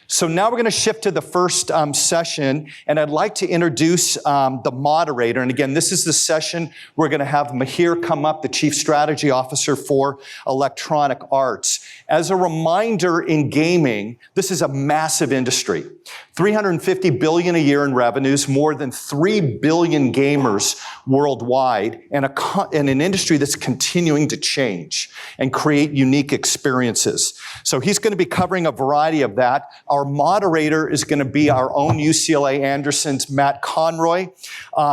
So now we're going to shift to the first session, and I'd like to introduce the moderator. And again, this is the session we're going to have Mihir come up, the Chief Strategy Officer for Electronic Arts. As a reminder, in gaming, this is a massive industry. $350 billion a year in revenues, more than 3 billion gamers worldwide, and an industry that's continuing to change and create unique experiences. So he's going to be covering a variety of that. Our moderator is going to be our own UCLA Anderson's Matt Conroy.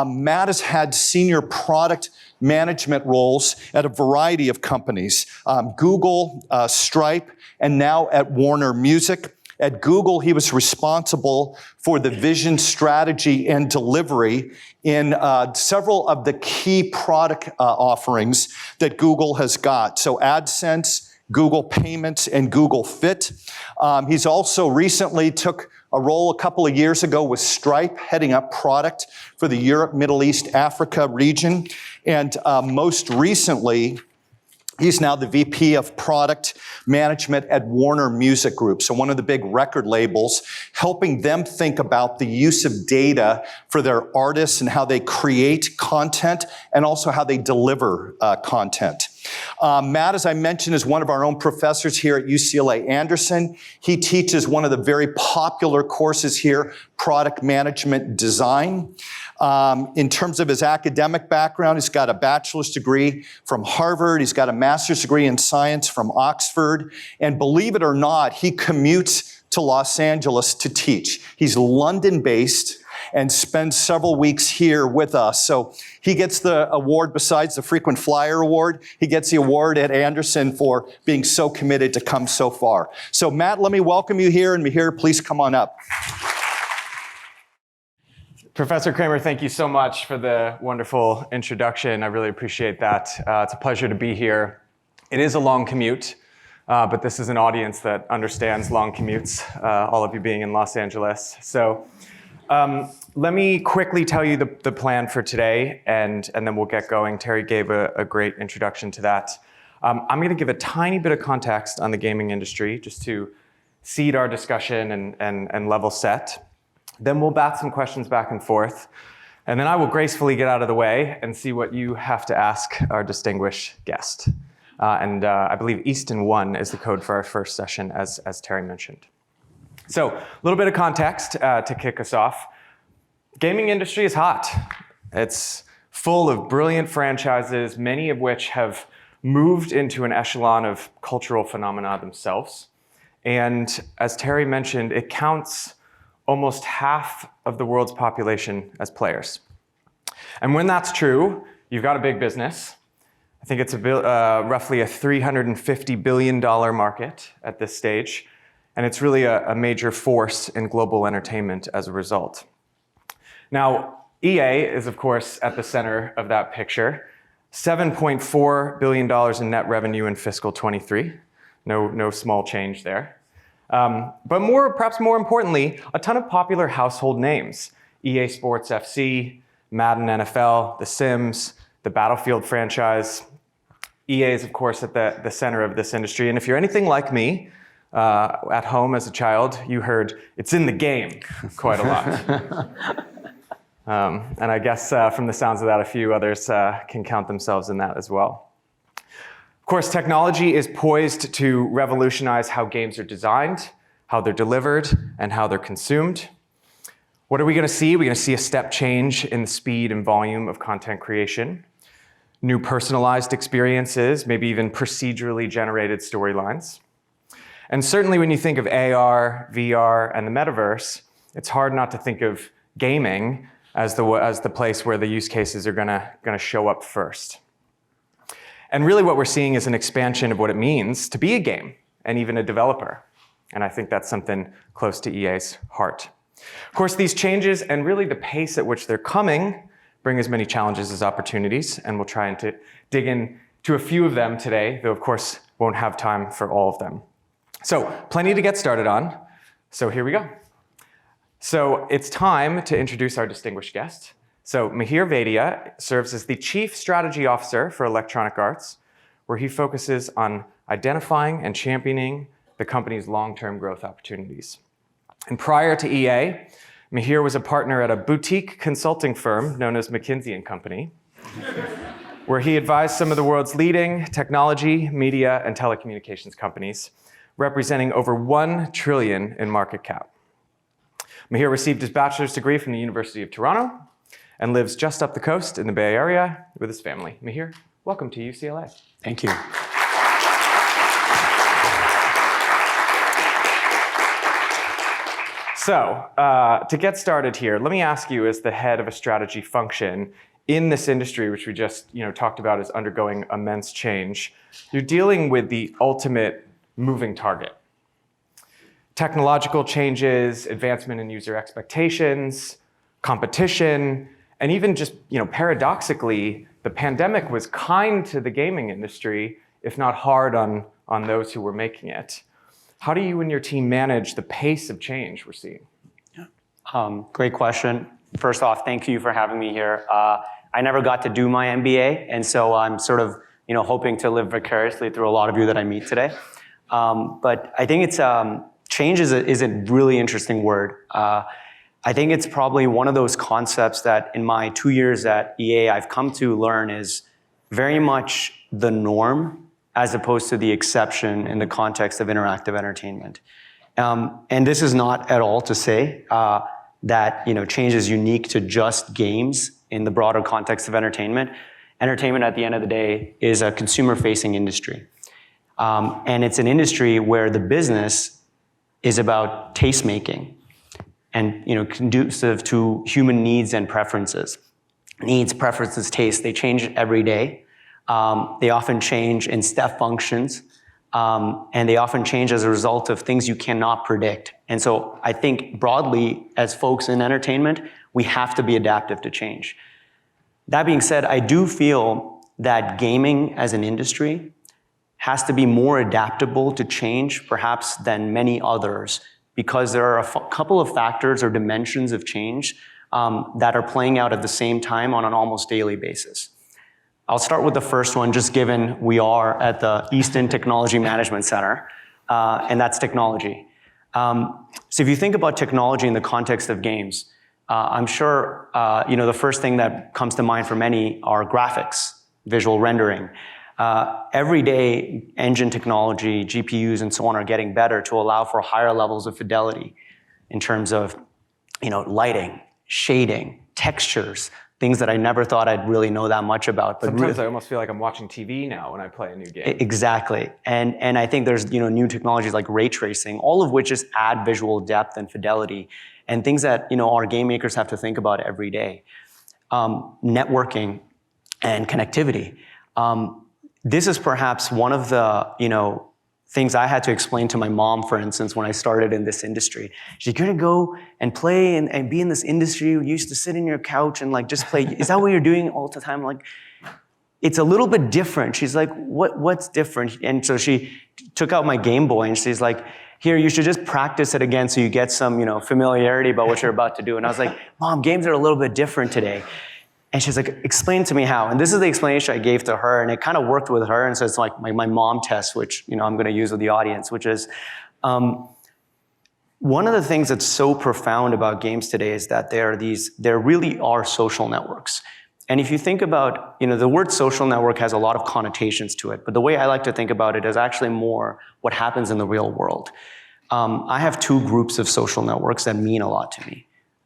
Matt has had senior product management roles at a variety of companies, Google, Stripe, and now at Warner Music. At Google, he was responsible for the vision, strategy, and delivery in several of the key product offerings that Google has got. So AdSense, Google Payments, and Google Fit. He's also recently took a role a couple of years ago with Stripe, heading up product for the Europe, Middle East, Africa region. And most recently, he's now the VP of Product Management at Warner Music Group, so one of the big record labels, helping them think about the use of data for their artists and how they create content and also how they deliver content. Matt, as I mentioned, is one of our own professors here at UCLA Anderson. He teaches one of the very popular courses here, Product Management Design. In terms of his academic background, he's got a bachelor's degree from Harvard. He's got a master's degree in science from Oxford. And believe it or not, he commutes to Los Angeles to teach. He's London-based and spends several weeks here with us. So he gets the award besides the Frequent Flyer Award. He gets the award at Anderson for being so committed to come so far. So Matt, let me welcome you here, and Mihir, please come on up. Professor Kramer, thank you so much for the wonderful introduction. I really appreciate that. It's a pleasure to be here. It is a long commute, but this is an audience that understands long commutes, all of you being in Los Angeles. So let me quickly tell you the plan for today, and then we'll get going. Terry gave a great introduction to that. I'm going to give a tiny bit of context on the gaming industry just to seed our discussion and level set. Then we'll bat some questions back and forth, and then I will gracefully get out of the way and see what you have to ask our distinguished guest. I believe Easton 1 is the code for our first session, as Terry mentioned. So a little bit of context to kick us off. Gaming industry is hot. It's full of brilliant franchises, many of which have moved into an echelon of cultural phenomena themselves. And as Terry mentioned, it counts almost half of the world's population as players. And when that's true, you've got a big business. I think it's roughly a $350 billion market at this stage. And it's really a major force in global entertainment as a result. Now, EA is, of course, at the center of that picture. $7.4 billion in net revenue in fiscal 23. No small change there. But perhaps more importantly, a ton of popular household names. EA Sports FC, Madden NFL, The Sims, the Battlefield franchise. EA is, of course, at the center of this industry. And if you're anything like me, at home as a child, you heard, "It's in the game," quite a lot. And I guess from the sounds of that, a few others can count themselves in that as well. Of course, technology is poised to revolutionize how games are designed, how they're delivered, and how they're consumed. What are we going to see? We're going to see a step change in the speed and volume of content creation, new personalized experiences, maybe even procedurally generated storylines. And certainly when you think of AR, VR, and the metaverse, it's hard not to think of gaming as the place where the use cases are going to show up first. And really what we're seeing is an expansion of what it means to be a game and even a developer. And I think that's something close to EA's heart. Of course, these changes and really the pace at which they're coming bring as many challenges as opportunities, and we'll try and dig into a few of them today, though of course won't have time for all of them. So plenty to get started on. So here we go. So it's time to introduce our distinguished guest. So Mihir Vaidya serves as the Chief Strategy Officer for Electronic Arts, where he focuses on identifying and championing the company's long-term growth opportunities. And prior to EA, Mihir was a partner at a boutique consulting firm known as McKinsey & Company, where he advised some of the world's leading technology, media, and telecommunications companies, representing over 1 trillion in market cap. Mihir received his bachelor's degree from the University of Toronto and lives just up the coast in the Bay Area with his family. Mihir, welcome to UCLA. Thank you. So, to get started here, let me ask you, as the head of a strategy function in this industry, which we just talked about is undergoing immense change, you're dealing with the ultimate moving target. Technological changes, advancement in user expectations, competition, and even just, paradoxically, the pandemic was kind to the gaming industry, if not hard on those who were making it. How do you and your team manage the pace of change we're seeing? Great question. First off, thank you for having me here. I never got to do my MBA, and so I'm sort of, hoping to live vicariously through a lot of you that I meet today. But I think it's change is a really interesting word. I think it's probably one of those concepts that in my 2 years at EA I've come to learn is very much the norm as opposed to the exception in the context of interactive entertainment. And this is not at all to say that change is unique to just games in the broader context of entertainment. Entertainment at the end of the day is a consumer-facing industry. And it's an industry where the business is about taste making and conducive to human needs and preferences. Needs, preferences, taste, they change every day. They often change in step functions, and they often change as a result of things you cannot predict. And so I think broadly, as folks in entertainment, we have to be adaptive to change. That being said, I do feel that gaming as an industry has to be more adaptable to change, perhaps, than many others, because there are a couple of factors or dimensions of change that are playing out at the same time on an almost daily basis. I'll start with the first one, just given we are at the Easton Technology Management Center, and that's technology. So if you think about technology in the context of games, I'm sure the first thing that comes to mind for many are graphics, visual rendering. Every day, engine technology, GPUs, and so on are getting better to allow for higher levels of fidelity in terms of lighting, shading, textures, things that I never thought I'd really know that much about. But sometimes I almost feel like I'm watching TV now when I play a new game. Exactly. And I think there's new technologies like ray tracing, all of which just add visual depth and fidelity, and things that our game makers have to think about every day. Networking and connectivity. This is perhaps one of the things I had to explain to my mom, for instance, when I started in this industry. She's gonna go and play and be in this industry. You used to sit in your couch and just play. Is that what you're doing all the time? It's a little bit different. She's like, what's different? And so she took out my Game Boy and she's like, here, you should just practice it again so you get some familiarity about what you're about to do. And I was like, Mom, games are a little bit different today. And she's like, explain to me how. And this is the explanation I gave to her, and it kind of worked with her. And so it's like my mom test, which I'm going to use with the audience, which is one of the things that's so profound about games today is that there really are social networks. And if you think about, the word social network has a lot of connotations to it, but the way I like to think about it is actually more what happens in the real world. I have two groups of social networks that mean a lot to me.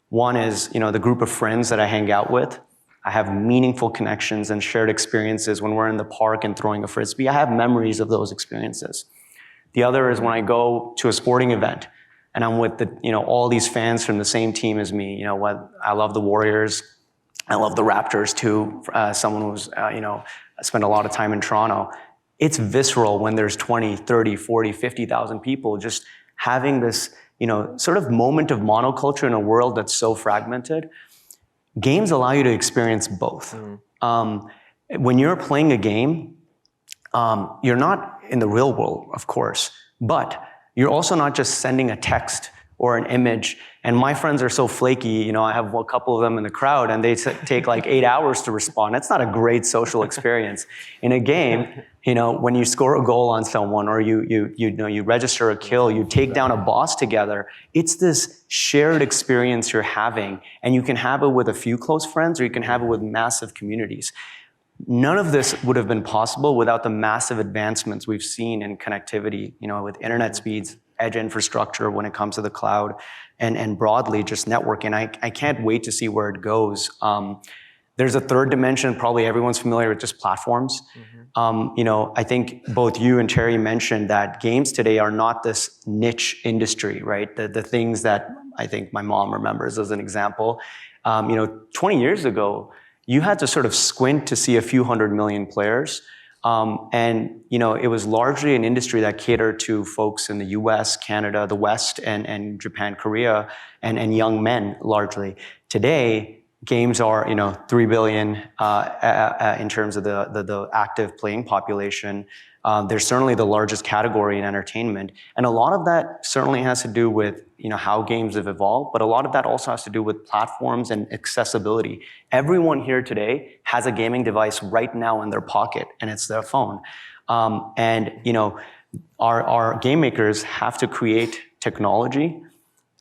One is, the group of friends that I hang out with. I have meaningful connections and shared experiences when we're in the park and throwing a frisbee. I have memories of those experiences. The other is when I go to a sporting event and I'm with all these fans from the same team as me. I love the Warriors. I love the Raptors too. Someone who's, spent a lot of time in Toronto. It's visceral when there's 20, 30, 40, 50,000 people just having this, sort of moment of monoculture in a world that's so fragmented. Games allow you to experience both. When you're playing a game, you're not in the real world, of course, but you're also not just sending a text or an image. And my friends are so flaky, I have a couple of them in the crowd and they take like 8 hours to respond. That's not a great social experience. In a game, when you score a goal on someone or you register a kill, you take down a boss together, it's this shared experience you're having, and you can have it with a few close friends or you can have it with massive communities. None of this would have been possible without the massive advancements we've seen in connectivity, with internet speeds, edge infrastructure when it comes to the cloud, and broadly just networking. I can't wait to see where it goes. There's a third dimension, probably everyone's familiar with, just platforms. I think both you and Terry mentioned that games today are not this niche industry, right? The things that I think my mom remembers as an example. 20 years ago, you had to sort of squint to see a few 100 million players. It was largely an industry that catered to folks in the US, Canada, the West, and Japan, Korea, and young men largely. Today, games are, 3 billion in terms of the active playing population. They're certainly the largest category in entertainment. And a lot of that certainly has to do with, how games have evolved, but a lot of that also has to do with platforms and accessibility. Everyone here today has a gaming device right now in their pocket, and it's their phone. Our game makers have to create technology,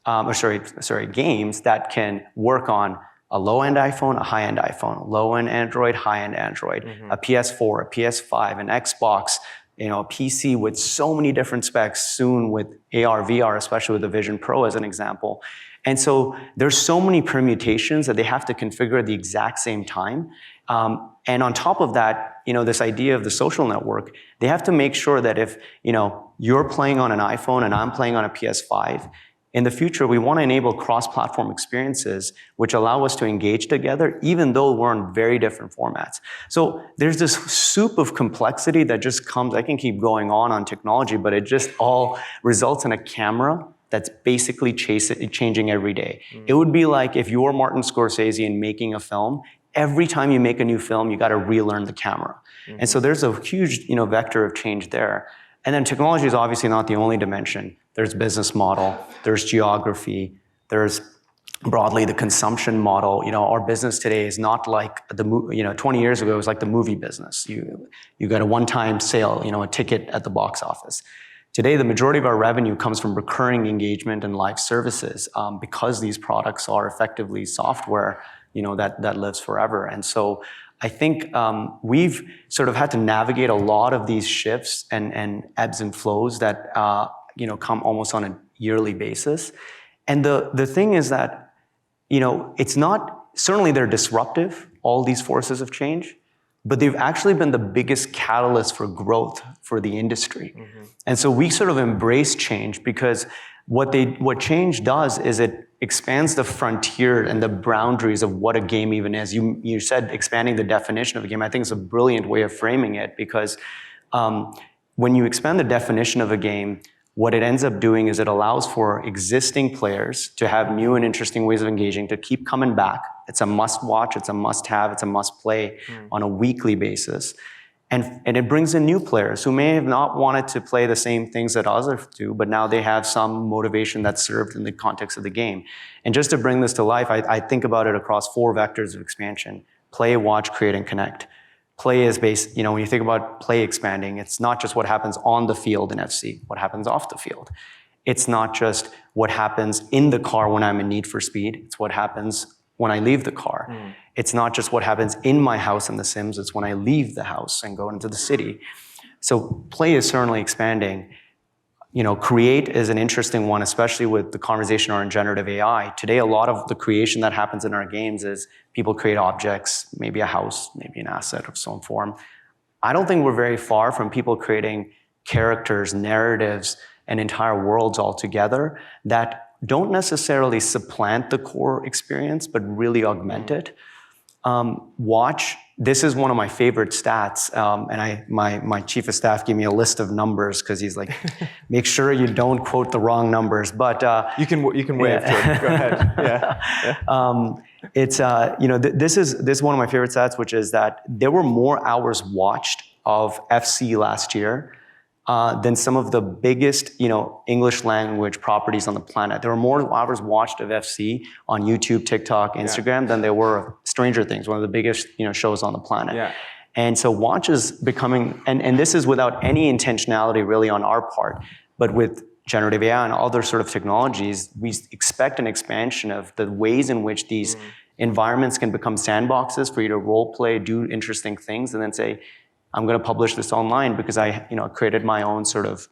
games that can work on a low-end iPhone, a high-end iPhone, low-end Android, high-end Android, a PS4, a PS5, an Xbox, a PC with so many different specs, soon with AR, VR, especially with the Vision Pro as an example. And so there's so many permutations that they have to configure at the exact same time. And on top of that, this idea of the social network, they have to make sure that if, you're playing on an iPhone and I'm playing on a PS5, in the future, we want to enable cross-platform experiences which allow us to engage together, even though we're in very different formats. So there's this soup of complexity that just comes. I can keep going on technology, but it just all results in a camera that's basically changing every day. It would be like if you were Martin Scorsese and making a film, every time you make a new film, you got to relearn the camera. And so there's a huge, vector of change there. And then technology is obviously not the only dimension. There's business model, there's geography, there's broadly the consumption model. Our business today is not like 20 years ago, it was like the movie business. You got a one-time sale, a ticket at the box office. Today, the majority of our revenue comes from recurring engagement and live services because these products are effectively software, that lives forever. And so I think we've sort of had to navigate a lot of these shifts and ebbs and flows that come almost on a yearly basis. And the thing is that, it's not, certainly they're disruptive, all these forces of change, but they've actually been the biggest catalyst for growth for the industry. And so we sort of embrace change because what change does is it expands the frontier and the boundaries of what a game even is. You said expanding the definition of a game. I think it's a brilliant way of framing it because when you expand the definition of a game, what it ends up doing is it allows for existing players to have new and interesting ways of engaging, to keep coming back. It's a must-watch, it's a must-have, it's a must-play on a weekly basis. And it brings in new players who may have not wanted to play the same things that others do, but now they have some motivation that's served in the context of the game. And just to bring this to life, I think about it across 4 vectors of expansion: play, watch, create, and connect. Play is based, when you think about play expanding, it's not just what happens on the field in FC, what happens off the field. It's not just what happens in the car when I'm in Need for Speed, it's what happens when I leave the car. It's not just what happens in my house in The Sims, it's when I leave the house and go into the city. So play is certainly expanding. Create is an interesting one, especially with the conversation around generative AI. Today, a lot of the creation that happens in our games is people create objects, maybe a house, maybe an asset of some form. I don't think we're very far from people creating characters, narratives, and entire worlds altogether that don't necessarily supplant the core experience, but really augment it. Watch, this is one of my favorite stats, and my chief of staff gave me a list of numbers because he's like, make sure you don't quote the wrong numbers. But you can wave to it. Go ahead. Yeah. It's this is one of my favorite stats, which is that there were more hours watched of FC last year than some of the biggest, English language properties on the planet. There were more hours watched of FC on YouTube, TikTok, Instagram than there were of Stranger Things, one of the biggest, shows on the planet. Yeah. And so Watch is becoming, and this is without any intentionality really on our part, but with generative AI and other sort of technologies, we expect an expansion of the ways in which these environments can become sandboxes for you to role play, do interesting things, and then say, I'm going to publish this online because I, created my own sort of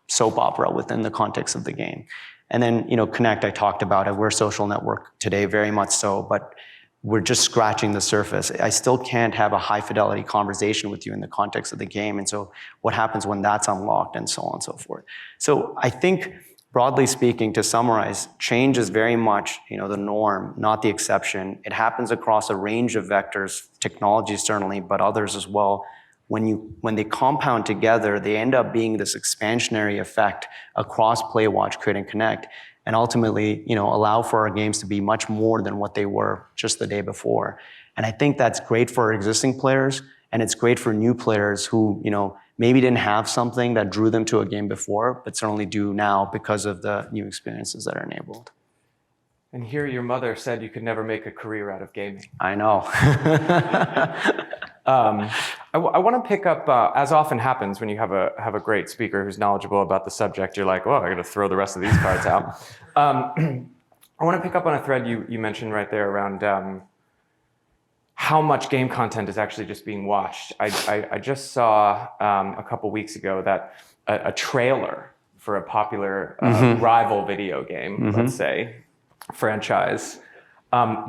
soap opera within the context of the game. And then, Connect, I talked about it. We're a social network today, very much so, but we're just scratching the surface. I still can't have a high fidelity conversation with you in the context of the game. And so what happens when that's unlocked and so on and so forth. So I think, broadly speaking, to summarize, change is very much, the norm, not the exception. It happens across a range of vectors, technology certainly, but others as well. When they compound together, they end up being this expansionary effect across Play, Watch, Create, and Connect, and ultimately, allow for our games to be much more than what they were just the day before. And I think that's great for our existing players, and it's great for new players who, maybe didn't have something that drew them to a game before, but certainly do now because of the new experiences that are enabled. And here your mother said you could never make a career out of gaming. I know. I want to pick up, as often happens when you have a great speaker who's knowledgeable about the subject, you're like, well, I got to throw the rest of these cards out. I want to pick up on a thread you mentioned right there around how much game content is actually just being watched. I just saw a couple weeks ago that a trailer for a popular rival video game, let's say, franchise,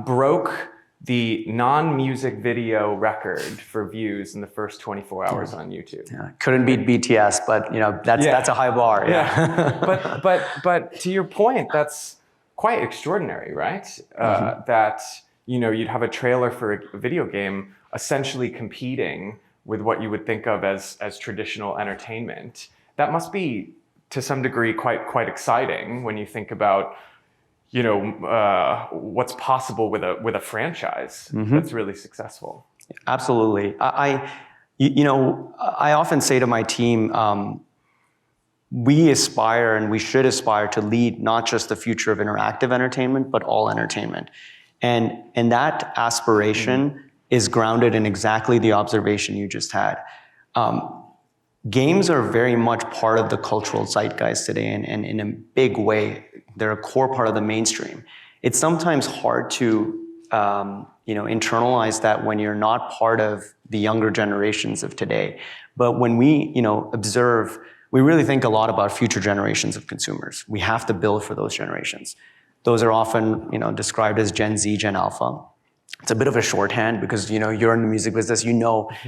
broke the non-music video record for views in the first 24 hours on YouTube. Yeah, couldn't beat BTS, but that's a high bar. Yeah. but to your point, that's quite extraordinary, right? That you'd have a trailer for a video game essentially competing with what you would think of as traditional entertainment. That must be to some degree quite exciting when you think about what's possible with a franchise that's really successful. Absolutely. I often say to my team, we aspire and we should aspire to lead not just the future of interactive entertainment, but all entertainment. And that aspiration is grounded in exactly the observation you just had. Games are very much part of the cultural zeitgeist today, and in a big way, they're a core part of the mainstream. It's sometimes hard to internalize that when you're not part of the younger generations of today. But when we observe, we really think a lot about future generations of consumers. We have to build for those generations. Those are often described as Gen Z, Gen Alpha. It's a bit of a shorthand because you're in the music business.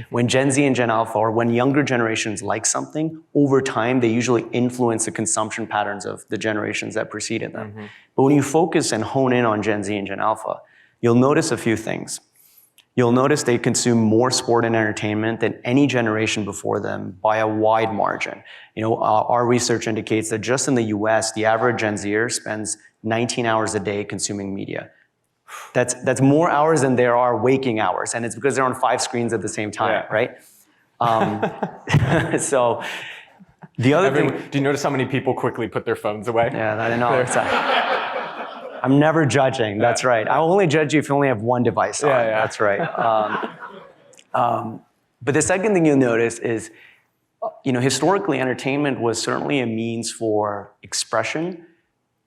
When Gen Z and Gen Alpha, or when younger generations like something, over time they usually influence the consumption patterns of the generations that preceded them. But when you focus and hone in on Gen Z and Gen Alpha, you'll notice a few things. You'll notice they consume more sport and entertainment than any generation before them by a wide margin. Our research indicates that just in the US, the average Gen Zer spends 19 hours a day consuming media. That's more hours than there are waking hours, and it's because they're on 5 screens at the same time, right? So the other thing... Do you notice how many people quickly put their phones away? Yeah, I know. I'm never judging, that's right. I'll only judge you if you only have one device on, that's right. But the second thing you'll notice is, historically entertainment was certainly a means for expression,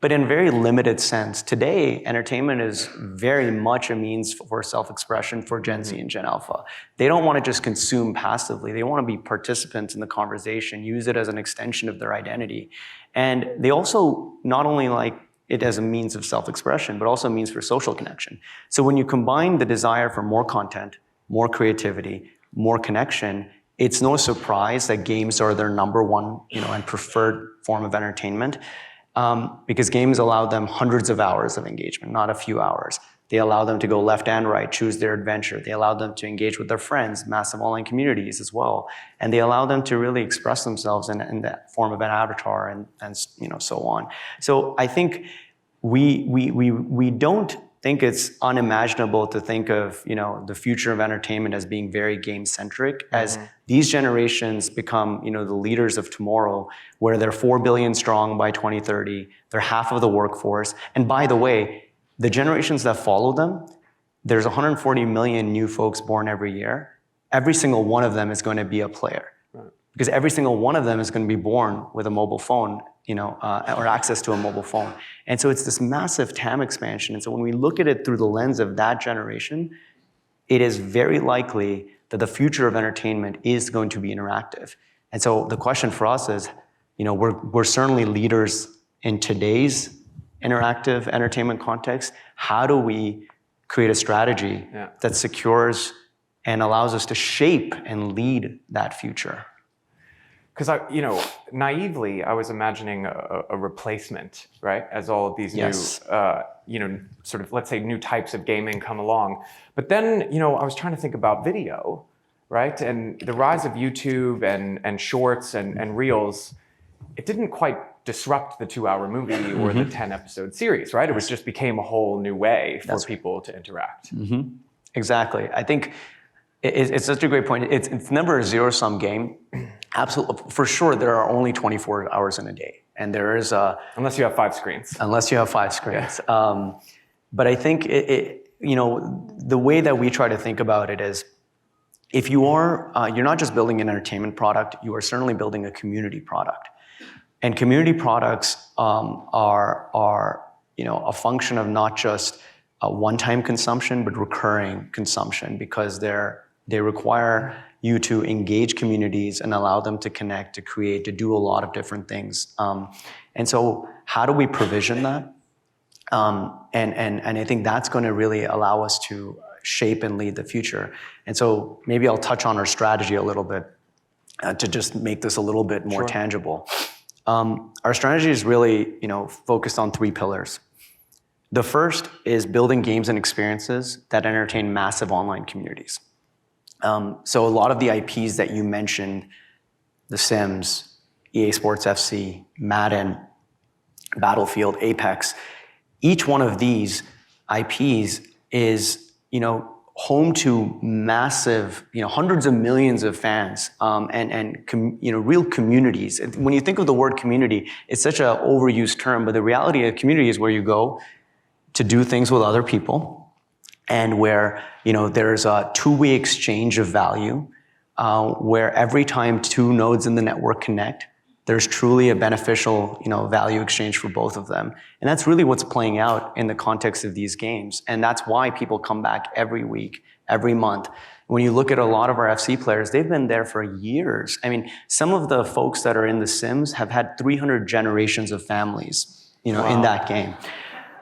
but in a very limited sense. Today, entertainment is very much a means for self-expression for Gen Z and Gen Alpha. They don't want to just consume passively. They want to be participants in the conversation, use it as an extension of their identity. And they also not only like it as a means of self-expression, but also a means for social connection. So when you combine the desire for more content, more creativity, more connection, it's no surprise that games are their number one, and preferred form of entertainment. Because games allow them hundreds of hours of engagement, not a few hours. They allow them to go left and right, choose their adventure. They allow them to engage with their friends, massive online communities as well. And they allow them to really express themselves in that form of an avatar and so on. So I think we don't think it's unimaginable to think of, the future of entertainment as being very game-centric, as these generations become, the leaders of tomorrow, where they're 4 billion strong by 2030, they're half of the workforce. And by the way, the generations that follow them, there's 140 million new folks born every year. Every single one of them is going to be a player. Because every single one of them is going to be born with a mobile phone, or access to a mobile phone. And so it's this massive TAM expansion. And so when we look at it through the lens of that generation, it is very likely that the future of entertainment is going to be interactive. And so the question for us is, we're certainly leaders in today's interactive entertainment context. How do we create a strategy that secures and allows us to shape and lead that future? Because naively, I was imagining a replacement, right? As all of these new, sort of, let's say, new types of gaming come along. But then, I was trying to think about video, right? And the rise of YouTube and shorts and reels, it didn't quite disrupt the 2-hour movie or the 10-episode series, right? It was just became a whole new way for people to interact. Exactly. I think it's such a great point. It's never a zero-sum game. Absolutely, for sure, there are only 24 hours in a day, and there is unless you have 5 screens. Unless you have 5 screens. Yeah. But I think the way that we try to think about it is, if you're not just building an entertainment product, you are certainly building a community product, and community products are a function of not just a one-time consumption, but recurring consumption, because they require you to engage communities and allow them to connect, to create, to do a lot of different things. And so how do we provision that? And I think that's going to really allow us to shape and lead the future. And so maybe I'll touch on our strategy a little bit to just make this a little bit more tangible. Our strategy is really, focused on 3 pillars. The first is building games and experiences that entertain massive online communities. So a lot of the IPs that you mentioned, The Sims, EA Sports FC, Madden, Battlefield, Apex, each one of these IPs is, home to massive, hundreds of millions of fans, and real communities. When you think of the word community, it's such an overused term, but the reality of community is where you go to do things with other people, and where there's a two-way exchange of value, where every time 2 nodes in the network connect, there's truly a beneficial value exchange for both of them. And that's really what's playing out in the context of these games. And that's why people come back every week, every month. When you look at a lot of our FC players, they've been there for years. I mean, some of the folks that are in The Sims have had 300 generations of families, in that game.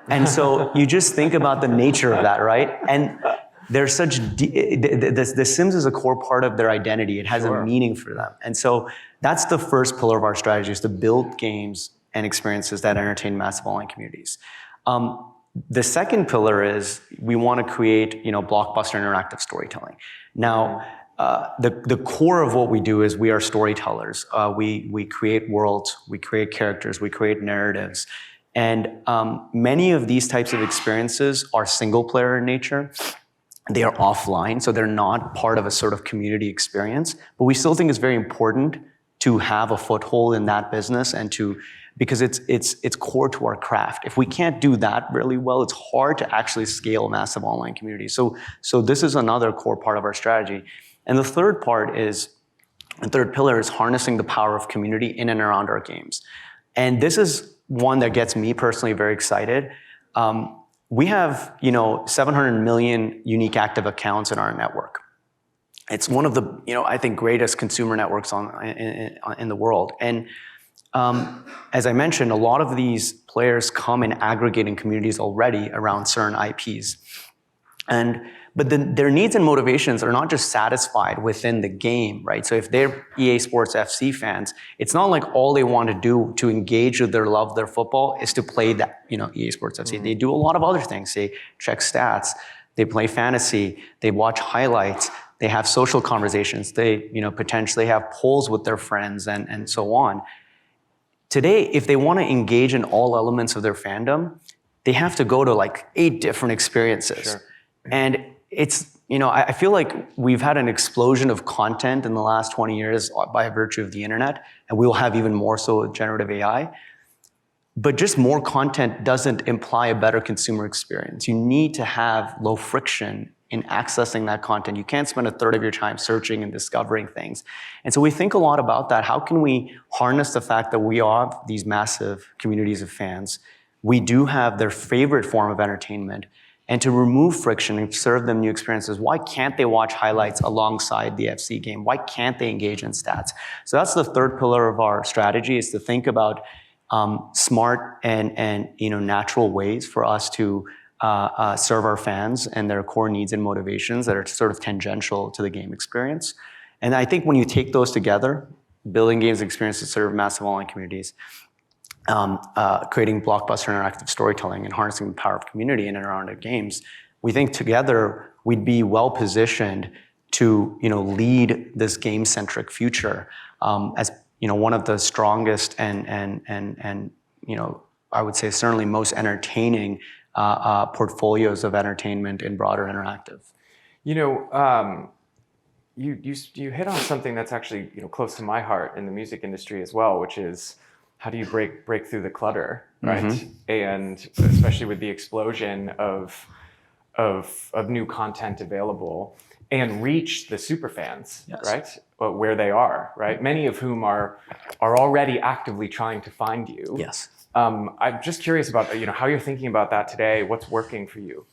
And so you just think about the nature of that, right? And they're such, the Sims is a core part of their identity. It has a meaning for them. And so that's the first pillar of our strategy, is to build games and experiences that entertain massive online communities. The second pillar is we want to create, blockbuster interactive storytelling. Now, the core of what we do is we are storytellers. We create worlds, we create characters, we create narratives. And many of these types of experiences are single player in nature. They are offline, so they're not part of a sort of community experience. But we still think it's very important to have a foothold in that business, and because it's core to our craft. If we can't do that really well, it's hard to actually scale massive online communities. So this is another core part of our strategy. And the third pillar is harnessing the power of community in and around our games. And this is one that gets me personally very excited. We have, 700 million unique active accounts in our network. It's one of the, I think, greatest consumer networks in the world. And as I mentioned, a lot of these players come in aggregating communities already around certain IPs. But their needs and motivations are not just satisfied within the game, right? So if they're EA Sports FC fans, it's not like all they want to do to engage with their love of their football is to play that, EA Sports FC. They do a lot of other things. They check stats, they play fantasy, they watch highlights, they have social conversations, they potentially have polls with their friends and so on. Today, if they want to engage in all elements of their fandom, they have to go to like 8 different experiences. Sure. And it's, I feel like we've had an explosion of content in the last 20 years by virtue of the internet, and we will have even more so with generative AI. But just more content doesn't imply a better consumer experience. You need to have low friction in accessing that content. You can't spend a third of your time searching and discovering things. And so we think a lot about that. How can we harness the fact that we are these massive communities of fans? We do have their favorite form of entertainment. And to remove friction and serve them new experiences, why can't they watch highlights alongside the FC game? Why can't they engage in stats? So that's the third pillar of our strategy, is to think about smart and natural ways for us to serve our fans and their core needs and motivations that are sort of tangential to the game experience. And I think when you take those together, building games experiences to serve massive online communities, creating blockbuster interactive storytelling, and harnessing the power of community in and around our games, we think together we'd be well positioned to lead this game-centric future as one of the strongest and I would say certainly most entertaining portfolios of entertainment in broader interactive. You hit on something that's actually close to my heart in the music industry as well, which is how do you break through the clutter, right? Mm-hmm. And especially with the explosion of new content available, and reach the super fans, yes, right? Where they are, right? Many of whom are already actively trying to find you. Yes. I'm just curious about how you're thinking about that today. What's working for you?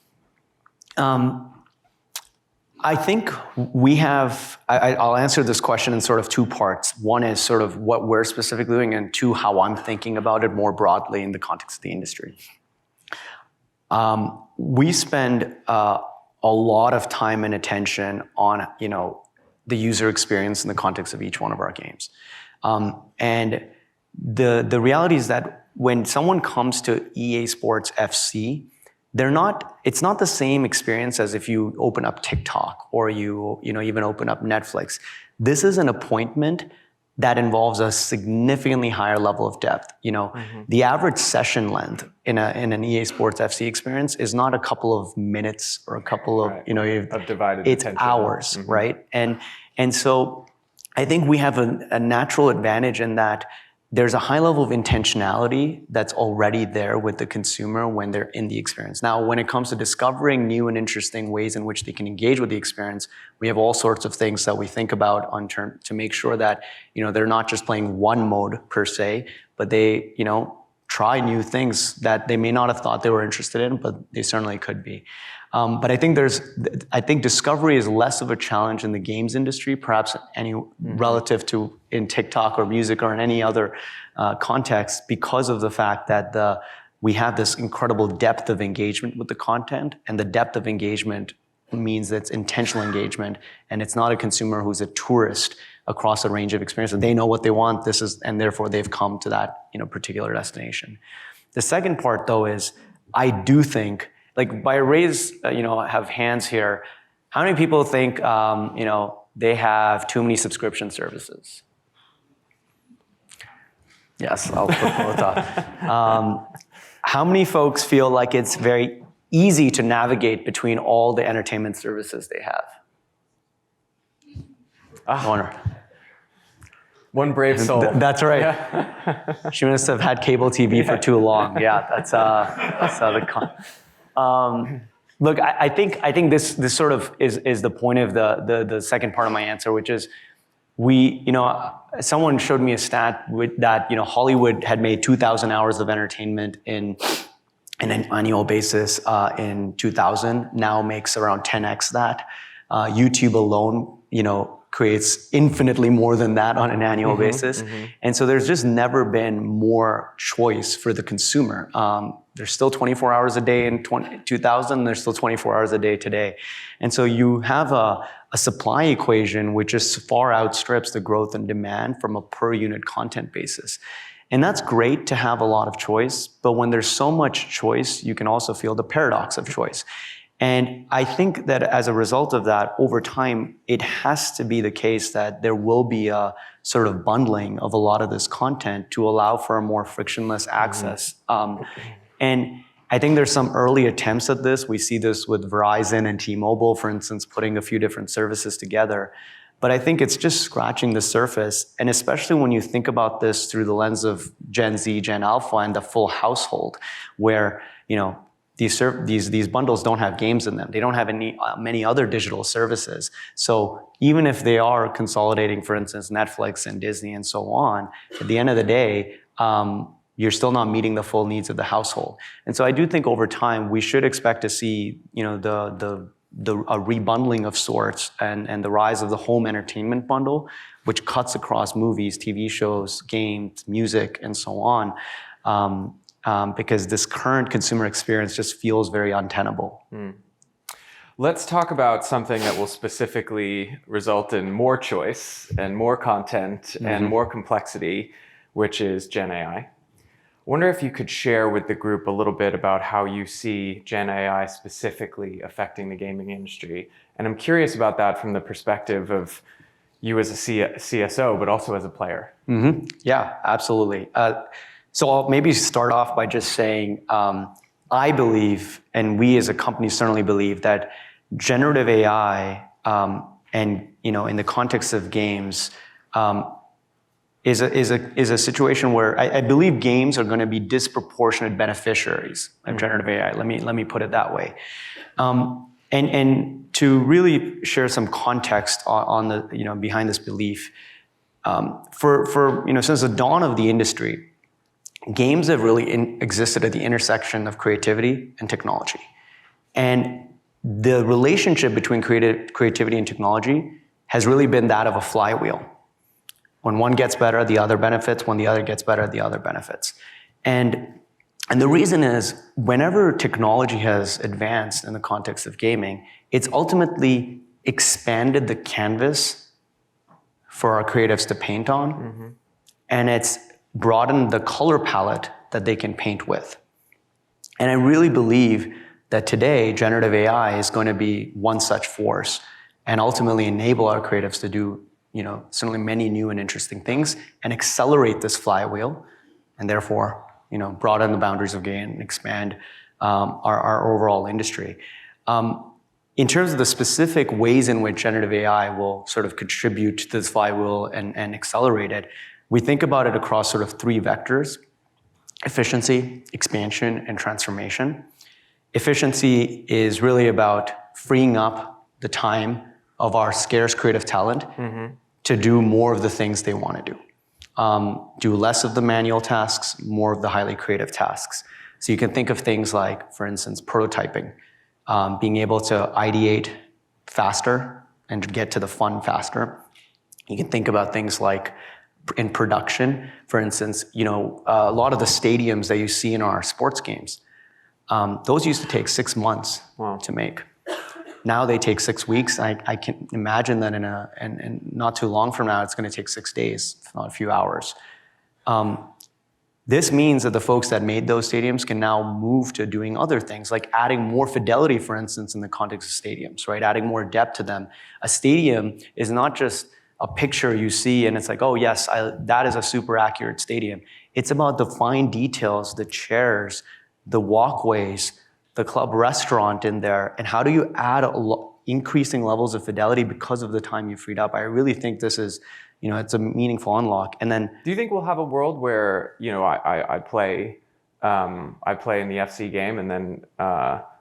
I think we have, I'll answer this question in sort of 2 parts. One is sort of what we're specifically doing, and 2, how I'm thinking about it more broadly in the context of the industry. We spend a lot of time and attention on, the user experience in the context of each one of our games. And the reality is that when someone comes to EA Sports FC, it's not the same experience as if you open up TikTok or you even open up Netflix. This is an appointment that involves a significantly higher level of depth. Mm-hmm. The average session length in an EA Sports FC experience is not a couple of minutes or a couple of, right, of divided it's attention. Hours, mm-hmm, right? And so I think we have a natural advantage in that there's a high level of intentionality that's already there with the consumer when they're in the experience. Now, when it comes to discovering new and interesting ways in which they can engage with the experience, we have all sorts of things that we think about to make sure that they're not just playing one mode per se, but they try new things that they may not have thought they were interested in, but they certainly could be. But I think discovery is less of a challenge in the games industry, perhaps relative to in TikTok or music or in any other context, because of the fact that we have this incredible depth of engagement with the content, and the depth of engagement means that it's intentional engagement, and it's not a consumer who's a tourist across a range of experiences. They know what they want, and therefore they've come to that particular destination. The second part, though, is I do think, like by raise, have hands here, how many people think, they have too many subscription services? Yes, I'll put both up. How many folks feel like it's very easy to navigate between all the entertainment services they have? One brave soul. That's right. Yeah. She must have had cable TV for too long. Yeah, that's the look, I think this sort of is the point of the second part of my answer, which is someone showed me a stat that Hollywood had made 2,000 hours of entertainment in an annual basis in 2000. Now makes around 10x that. YouTube alone, creates infinitely more than that on an annual basis. Mm-hmm. And so there's just never been more choice for the consumer. There's still 24 hours a day in 2000, there's still 24 hours a day today. And so you have a supply equation which just far outstrips the growth and demand from a per unit content basis. And that's great to have a lot of choice, but when there's so much choice, you can also feel the paradox of choice. And I think that as a result of that, over time, it has to be the case that there will be a sort of bundling of a lot of this content to allow for a more frictionless access. And I think there's some early attempts at this. We see this with Verizon and T-Mobile, for instance, putting a few different services together. But I think it's just scratching the surface. And especially when you think about this through the lens of Gen Z, Gen Alpha, and the full household, where, these bundles don't have games in them. They don't have many other digital services. So even if they are consolidating, for instance, Netflix and Disney and so on, at the end of the day, you're still not meeting the full needs of the household. And so I do think over time we should expect to see, a rebundling of sorts and the rise of the home entertainment bundle, which cuts across movies, TV shows, games, music, and so on. Because this current consumer experience just feels very untenable. Let's talk about something that will specifically result in more choice and more content and more complexity, which is Gen AI. I wonder if you could share with the group a little bit about how you see Gen AI specifically affecting the gaming industry. And I'm curious about that from the perspective of you as a CSO, but also as a player. Yeah, absolutely. So I'll maybe start off by just saying, I believe, and we as a company certainly believe, that generative AI, and in the context of games, is a situation where I believe games are going to be disproportionate beneficiaries of generative AI. Let me put it that way. And to really share some context on the behind this belief, since the dawn of the industry, games have really existed at the intersection of creativity and technology. And the relationship between creativity and technology has really been that of a flywheel. When one gets better, the other benefits. When the other gets better, the other benefits. And the reason is, whenever technology has advanced in the context of gaming, it's ultimately expanded the canvas for our creatives to paint on. And it's broaden the color palette that they can paint with. And I really believe that today, generative AI is going to be one such force and ultimately enable our creatives to do, certainly many new and interesting things and accelerate this flywheel and therefore, broaden the boundaries of game and expand our overall industry. In terms of the specific ways in which generative AI will sort of contribute to this flywheel and accelerate it, we think about it across sort of three vectors: efficiency, expansion, and transformation. Efficiency is really about freeing up the time of our scarce creative talent to do more of the things they want to do. Do less of the manual tasks, more of the highly creative tasks. So you can think of things like, for instance, prototyping, being able to ideate faster and to get to the fun faster. You can think about things like in production, for instance, a lot of the stadiums that you see in our sports games, those used to take 6 months to make. Now they take 6 weeks. I can imagine that in not too long from now, it's going to take 6 days, if not a few hours. This means that the folks that made those stadiums can now move to doing other things, like adding more fidelity, for instance, in the context of stadiums, right? Adding more depth to them. A stadium is not just a picture you see and it's like, oh yes, that is a super accurate stadium. It's about the fine details, the chairs, the walkways, the club restaurant in there, and how do you add increasing levels of fidelity because of the time you freed up. I really think this is, it's a meaningful unlock. And then, do you think we'll have a world where I play in the FC game and then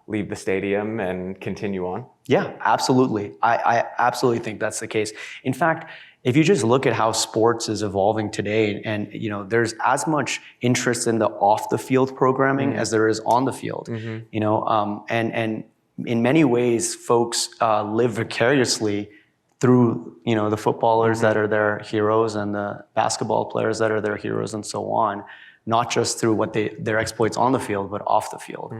leave the stadium and continue on? Yeah, absolutely. I absolutely think that's the case. In fact, if you just look at how sports is evolving today, and there's as much interest in the off the field programming as there is on the field. And in many ways, folks live vicariously through the footballers that are their heroes and the basketball players that are their heroes and so on, not just through what their exploits on the field, but off the field.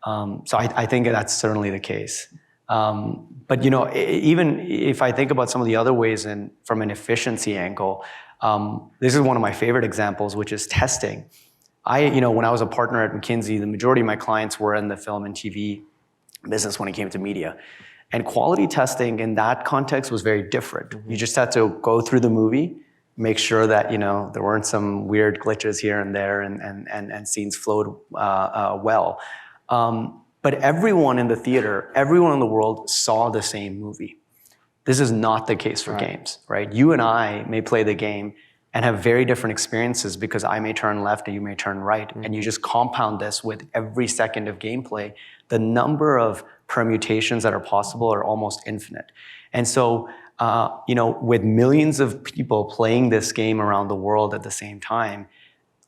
So I think that's certainly the case. But even if I think about some of the other ways from an efficiency angle, this is one of my favorite examples, which is testing. When I was a partner at McKinsey, the majority of my clients were in the film and TV business when it came to media. And quality testing in that context was very different. You just had to go through the movie, make sure that there weren't some weird glitches here and there, and scenes flowed well. But everyone in the theater, everyone in the world saw the same movie. This is not the case for games, right? You and I may play the game and have very different experiences because I may turn left and you may turn right. And you just compound this with every second of gameplay. The number of permutations that are possible are almost infinite. And so, with millions of people playing this game around the world at the same time,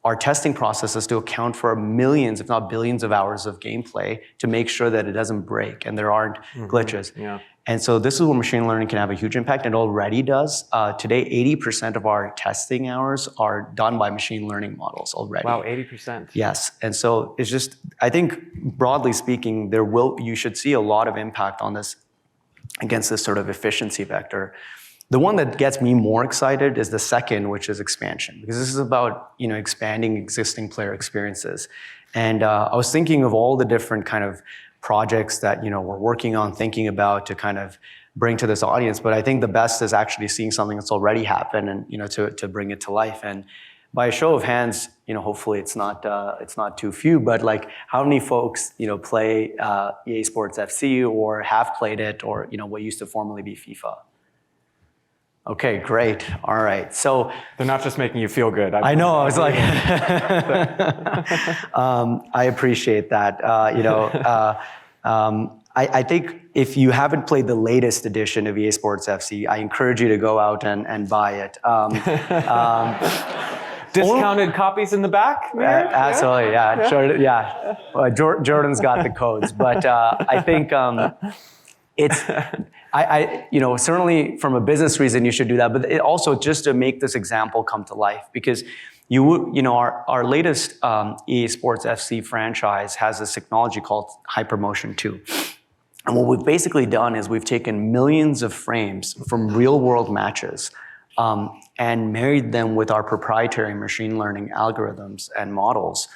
our testing process is to account for millions, if not billions of hours of gameplay to make sure that it doesn't break and there aren't glitches. Yeah. And so this is where machine learning can have a huge impact, and already does. Today, 80% of our testing hours are done by machine learning models already. Wow, 80%. Yes, and so it's just, I think broadly speaking, you should see a lot of impact on this against this sort of efficiency vector. The one that gets me more excited is the second, which is expansion, because this is about expanding existing player experiences. And I was thinking of all the different kind of projects that we're working on, thinking about to kind of bring to this audience. But I think the best is actually seeing something that's already happened and to bring it to life. And by a show of hands, hopefully it's not too few, but like how many folks play EA Sports FC or have played it or what used to formerly be FIFA? Okay, great. All right. So they're not just making you feel good. I know. I was like, I appreciate that. I think if you haven't played the latest edition of EA Sports FC, I encourage you to go out and buy it. Discounted copies in the back? Absolutely, yeah. Jordan's got the codes, but I think it's. Certainly from a business reason you should do that, but it also just to make this example come to life, because our latest EA Sports FC franchise has this technology called hypermotion 2. And what we've basically done is we've taken millions of frames from real world matches and married them with our proprietary machine learning algorithms and models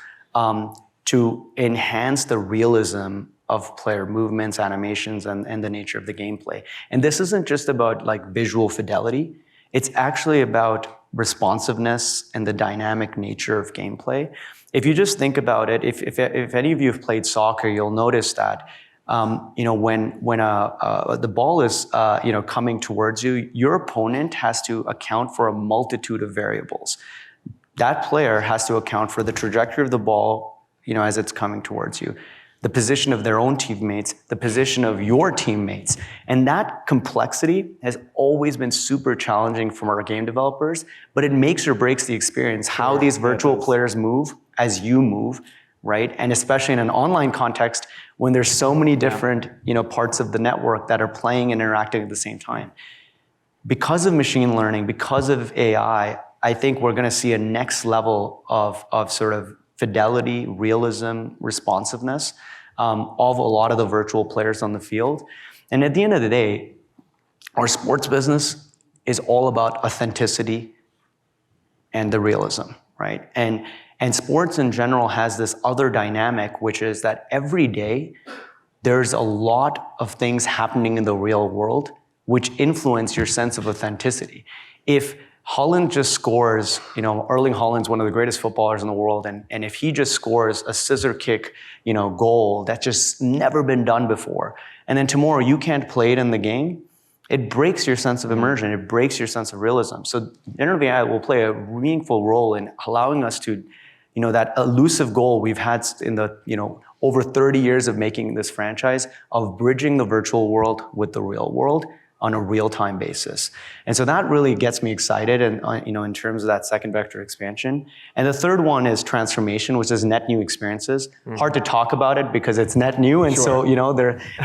to enhance the realism of player movements, animations, and the nature of the gameplay. And this isn't just about like visual fidelity. It's actually about responsiveness and the dynamic nature of gameplay. If you just think about it, if any of you have played soccer, you'll notice that when the ball is coming towards you, your opponent has to account for a multitude of variables. That player has to account for the trajectory of the ball, as it's coming towards you, the position of their own teammates, the position of your teammates. And that complexity has always been super challenging for our game developers, but it makes or breaks the experience, how these virtual players move as you move, right? And especially in an online context, when there's so many different parts of the network that are playing and interacting at the same time. Because of machine learning, because of AI, I think we're gonna see a next level of sort of fidelity, realism, responsiveness of a lot of the virtual players on the field. And at the end of the day, our sports business is all about authenticity and the realism, right? And sports in general has this other dynamic, which is that every day there's a lot of things happening in the real world which influence your sense of authenticity. If Haaland just scores, Erling Haaland's one of the greatest footballers in the world, and if he just scores a scissor kick, goal that's just never been done before, and then tomorrow you can't play it in the game, it breaks your sense of immersion, it breaks your sense of realism. So generative AI will play a meaningful role in allowing us to, that elusive goal we've had in the, over 30 years of making this franchise, of bridging the virtual world with the real world on a real-time basis. And so that really gets me excited and in terms of that second vector expansion. And the third one is transformation, which is net new experiences. Hard to talk about it because it's net new, and so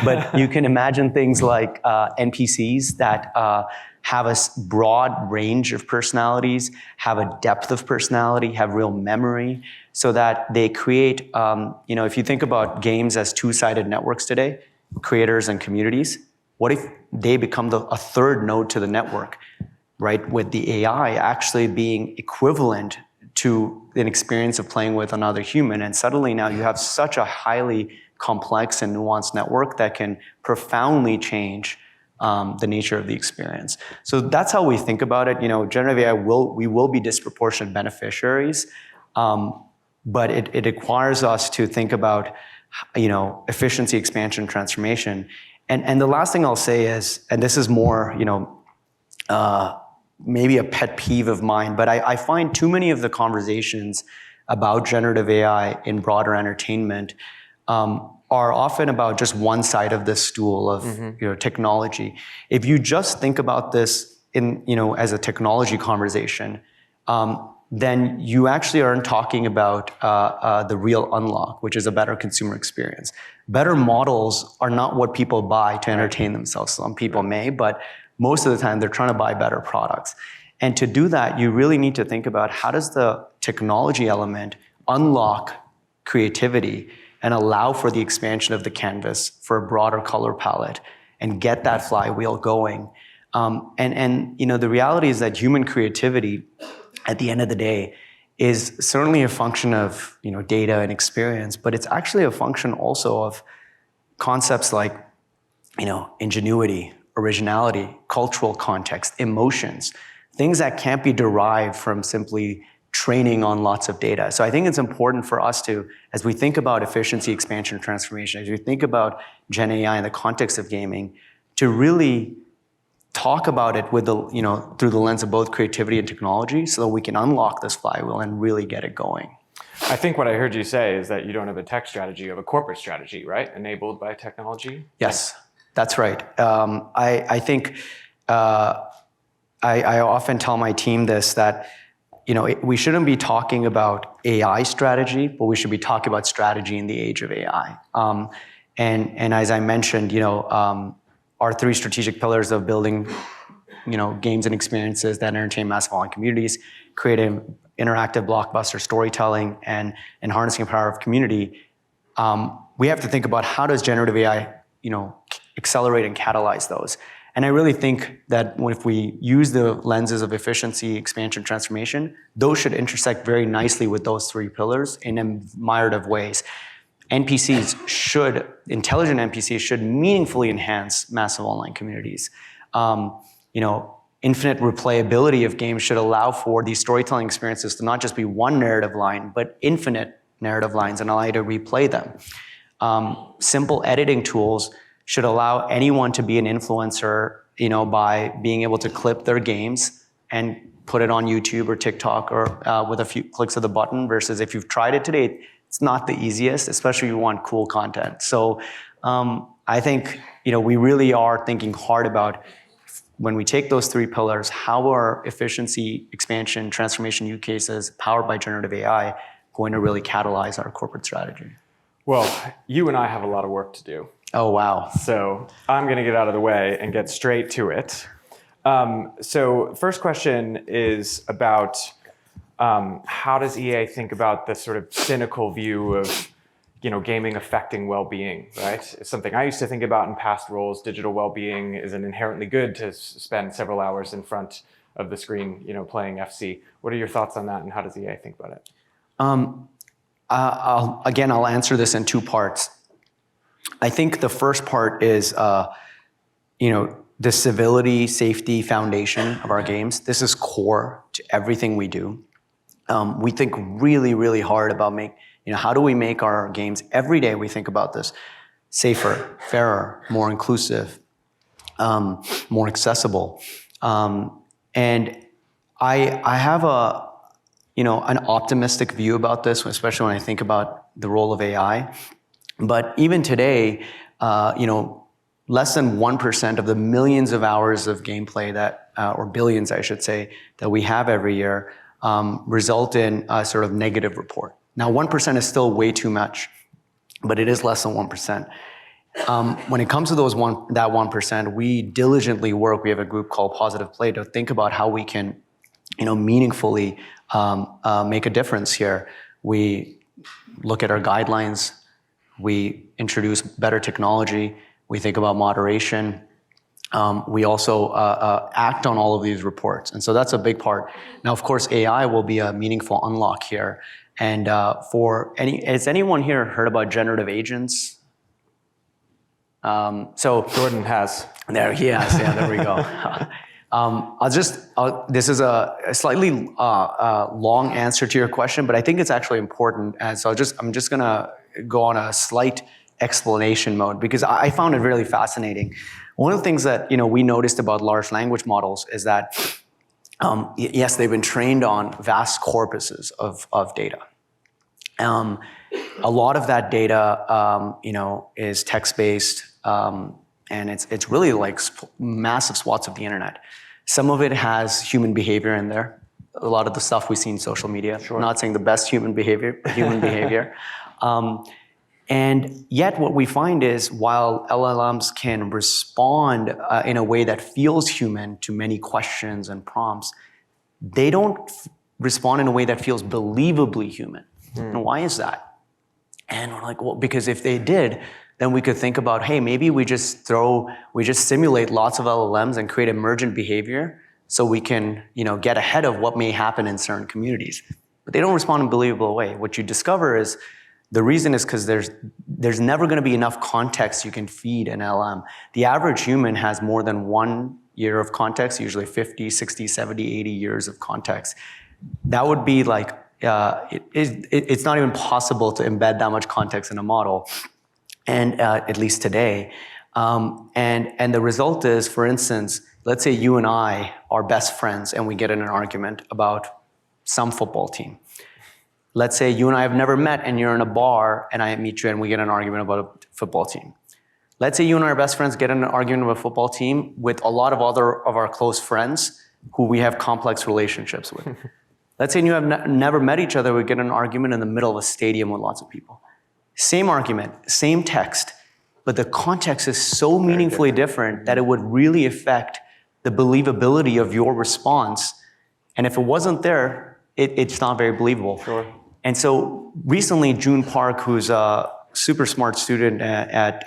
but you can imagine things like NPCs that have a broad range of personalities, have a depth of personality, have real memory, so that they create, if you think about games as two-sided networks today, creators and communities, what if they become a third node to the network, right? With the AI actually being equivalent to an experience of playing with another human. And suddenly now you have such a highly complex and nuanced network that can profoundly change the nature of the experience. So that's how we think about it. Generative AI we will be disproportionate beneficiaries, but it requires us to think about efficiency, expansion, transformation. And the last thing I'll say is, and this is more, maybe a pet peeve of mine, but I find too many of the conversations about generative AI in broader entertainment are often about just one side of this stool of technology. If you just think about this as a technology conversation, then you actually aren't talking about the real unlock, which is a better consumer experience. Better models are not what people buy to entertain themselves. Some people may, but most of the time they're trying to buy better products. And to do that, you really need to think about how does the technology element unlock creativity and allow for the expansion of the canvas for a broader color palette and get that flywheel going. The reality is that human creativity, at the end of the day, is certainly a function of data and experience, but it's actually a function also of concepts like ingenuity, originality, cultural context, emotions, things that can't be derived from simply training on lots of data. So I think it's important for us to, as we think about efficiency, expansion, transformation, as we think about Gen AI in the context of gaming, to really talk about it with through the lens of both creativity and technology so that we can unlock this flywheel and really get it going. I think what I heard you say is that you don't have a tech strategy, you have a corporate strategy, right? Enabled by technology? Yes, that's right. I think I often tell my team this, that we shouldn't be talking about AI strategy, but we should be talking about strategy in the age of AI. And as I mentioned, our three strategic pillars of building, games and experiences that entertain massive online communities, creating interactive blockbuster storytelling, and harnessing the power of community. We have to think about how does generative AI, accelerate and catalyze those. And I really think that if we use the lenses of efficiency, expansion, transformation, those should intersect very nicely with those three pillars in admirative ways. intelligent NPCs should meaningfully enhance massive online communities. Infinite replayability of games should allow for these storytelling experiences to not just be one narrative line, but infinite narrative lines and allow you to replay them. Simple editing tools should allow anyone to be an influencer, by being able to clip their games and put it on YouTube or TikTok or with a few clicks of the button, versus if you've tried it today, it's not the easiest, especially if you want cool content. So I think, we really are thinking hard about, when we take those three pillars, how are efficiency, expansion, transformation use cases powered by generative AI going to really catalyze our corporate strategy? Well, you and I have a lot of work to do. Oh, wow. So I'm going to get out of the way and get straight to it. So first question is about how does EA think about the sort of cynical view of gaming affecting well-being, right? It's something I used to think about in past roles. Digital well-being isn't inherently good to spend several hours in front of the screen, playing FC. What are your thoughts on that, and how does EA think about it? I'll answer this in two parts. I think the first part is, the civility, safety foundation of our games. This is core to everything we do. We think really, really hard about how do we make our games every day? We think about this safer, fairer, more inclusive, more accessible. And I have an optimistic view about this, especially when I think about the role of AI. But even today, less than 1% of the millions of hours of gameplay or billions, I should say, that we have every year result in a sort of negative report. Now, 1% is still way too much, but it is less than 1%. When it comes to that 1%, we diligently work. We have a group called Positive Play to think about how we can, meaningfully make a difference here. We look at our guidelines. We introduce better technology. We think about moderation. We also act on all of these reports. And so that's a big part. Now, of course, AI will be a meaningful unlock here. And has anyone here heard about generative agents? So Jordan has. There he has. Yeah, there we go. This is a slightly long answer to your question, but I think it's actually important. And so I'm just gonna go on a slight explanation mode because I found it really fascinating. One of the things that we noticed about large language models is that yes, they've been trained on vast corpuses of data. A lot of that data, is text-based, and it's really like massive swaths of the internet. Some of it has human behavior in there. A lot of the stuff we see in social media. Sure. I'm not saying the best human behavior. And yet what we find is while LLMs can respond in a way that feels human to many questions and prompts, they don't respond in a way that feels believably human. And why is that? And we're like, well, because if they did, then we could think about, hey, maybe we just simulate lots of LLMs and create emergent behavior so we can, get ahead of what may happen in certain communities. But they don't respond in a believable way. What you discover is the reason is because there's never going to be enough context you can feed an LLM. The average human has more than 1 year of context, usually 50, 60, 70, 80 years of context. That would be like, it's not even possible to embed that much context in a model, and at least today. And the result is, for instance, let's say you and I are best friends and we get in an argument about some football team. Let's say you and I have never met and you're in a bar and I meet you and we get in an argument about a football team. Let's say you and I are best friends, get in an argument about a football team with a lot of other of our close friends who we have complex relationships with. Let's say you have never met each other, we get in an argument in the middle of a stadium with lots of people. Same argument, same text, but the context is so meaningfully different that it would really affect the believability of your response. And if it wasn't there, it's not very believable. Sure. And so recently, June Park, who's a super smart student at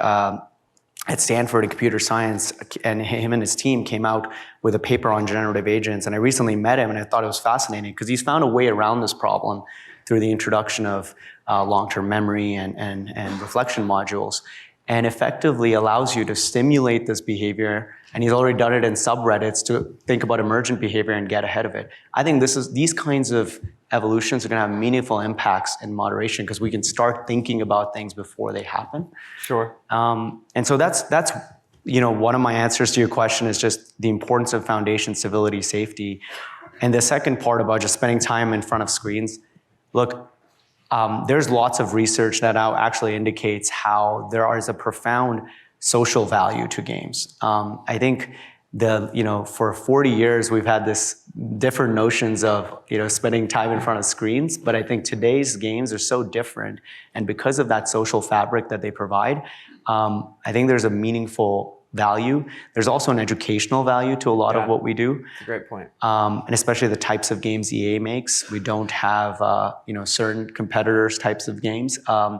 Stanford in computer science, and him and his team came out with a paper on generative agents. And I recently met him and I thought it was fascinating because he's found a way around this problem through the introduction of long-term memory and reflection modules, and effectively allows you to stimulate this behavior. And he's already done it in subreddits to think about emergent behavior and get ahead of it. I think these kinds of evolutions are going to have meaningful impacts in moderation because we can start thinking about things before they happen. Sure. And so that's one of my answers to your question is just the importance of foundation civility, safety. And the second part about just spending time in front of screens. Look, there's lots of research that now actually indicates how there is a profound social value to games. I think for 40 years we've had this different notions of spending time in front of screens, but I think today's games are so different, and because of that social fabric that they provide, I think there's a meaningful value. There's also an educational value to a lot of what we do. That's a great point. And especially the types of games EA makes. We don't have certain competitors types of games and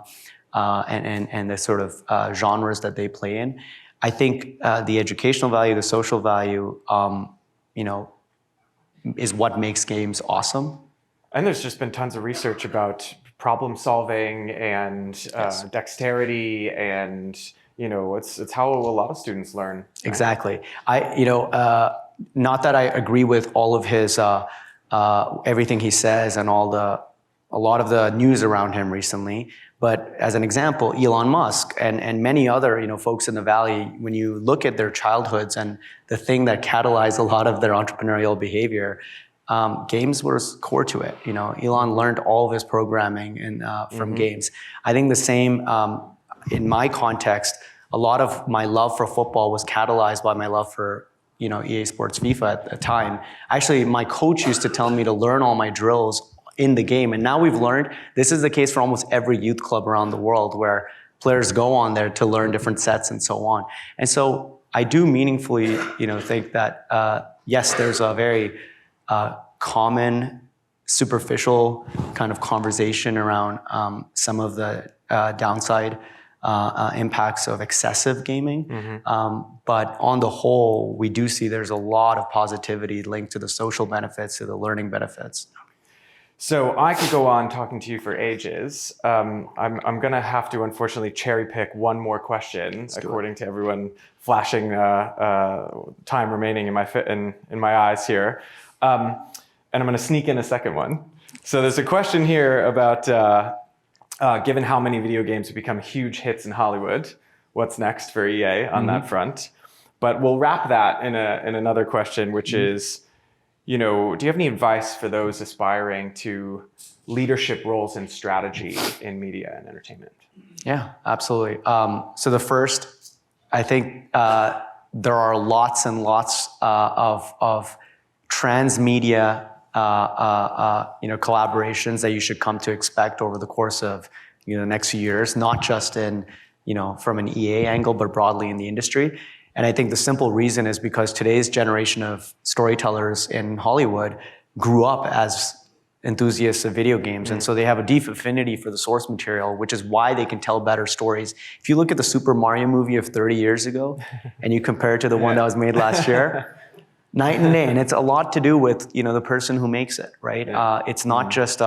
the sort of genres that they play in. I think the educational value, the social value, is what makes games awesome. And there's just been tons of research about problem solving and dexterity, and it's how a lot of students learn. Right? Exactly. Not that I agree with all of his everything he says and a lot of the news around him recently. But as an example, Elon Musk and many other folks in the Valley, when you look at their childhoods and the thing that catalyzed a lot of their entrepreneurial behavior, games were core to it. Elon learned all of his programming from games. I think the same in my context. A lot of my love for football was catalyzed by my love for EA Sports FIFA at the time. Actually, my coach used to tell me to learn all my drills in the game. And now we've learned, this is the case for almost every youth club around the world where players go on there to learn different sets and so on. And so I do meaningfully, think that, yes, there's a very common, superficial kind of conversation around some of the downside impacts of excessive gaming. But on the whole, we do see there's a lot of positivity linked to the social benefits, to the learning benefits. So I could go on talking to you for ages. I'm going to have to, unfortunately, cherry pick one more question, according to everyone flashing time remaining in my eyes here. And I'm going to sneak in a second one. So there's a question here about given how many video games have become huge hits in Hollywood, what's next for EA on that front? But we'll wrap that in another question, which is, do you have any advice for those aspiring to leadership roles in strategy in media and entertainment? Yeah, absolutely. So the first, I think there are lots and lots of transmedia collaborations that you should come to expect over the course of the next few years, not just in from an EA angle, but broadly in the industry. And I think the simple reason is because today's generation of storytellers in Hollywood grew up as enthusiasts of video games. And so they have a deep affinity for the source material, which is why they can tell better stories. If you look at the Super Mario movie of 30 years ago and you compare it to the one that was made last year, night and day. And it's a lot to do with, the person who makes it, right? Yeah. It's not just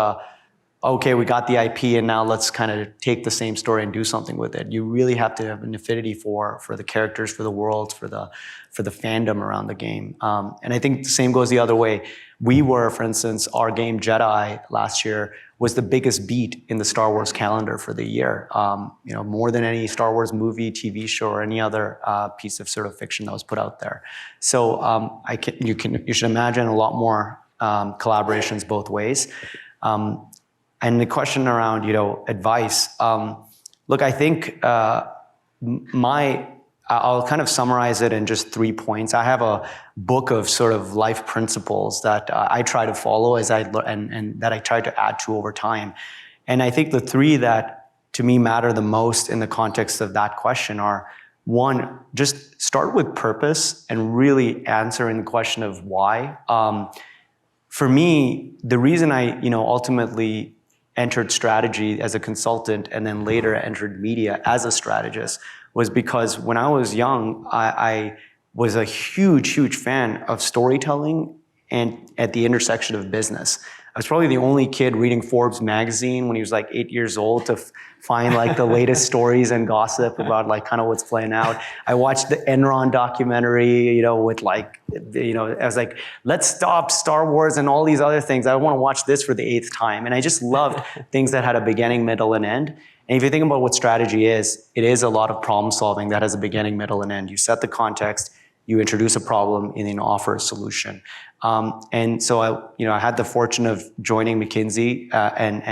okay, we got the IP and now let's kind of take the same story and do something with it. You really have to have an affinity for the characters, for the world, for the fandom around the game. And I think the same goes the other way. We were, for instance, our game Jedi last year was the biggest beat in the Star Wars calendar for the year. More than any Star Wars movie, TV show, or any other piece of sort of fiction that was put out there. So you should imagine a lot more collaborations both ways. And the question around, advice. Look, I think I'll kind of summarize it in just 3 points. I have a book of sort of life principles that I try to follow and that I try to add to over time. And I think the 3 that to me matter the most in the context of that question are, 1, just start with purpose and really answering the question of why. For me, the reason I, ultimately entered strategy as a consultant and then later entered media as a strategist was because when I was young, I was a huge fan of storytelling and at the intersection of business. I was probably the only kid reading Forbes magazine when he was like 8 years old to find like the latest stories and gossip about like kind of what's playing out. I watched the Enron documentary, with like, I was like, let's stop Star Wars and all these other things. I want to watch this for the 8th time. And I just loved things that had a beginning, middle, and end. And if you think about what strategy is, it is a lot of problem solving that has a beginning, middle, and end. You set the context, you introduce a problem, and then offer a solution. And so I had the fortune of joining McKinsey and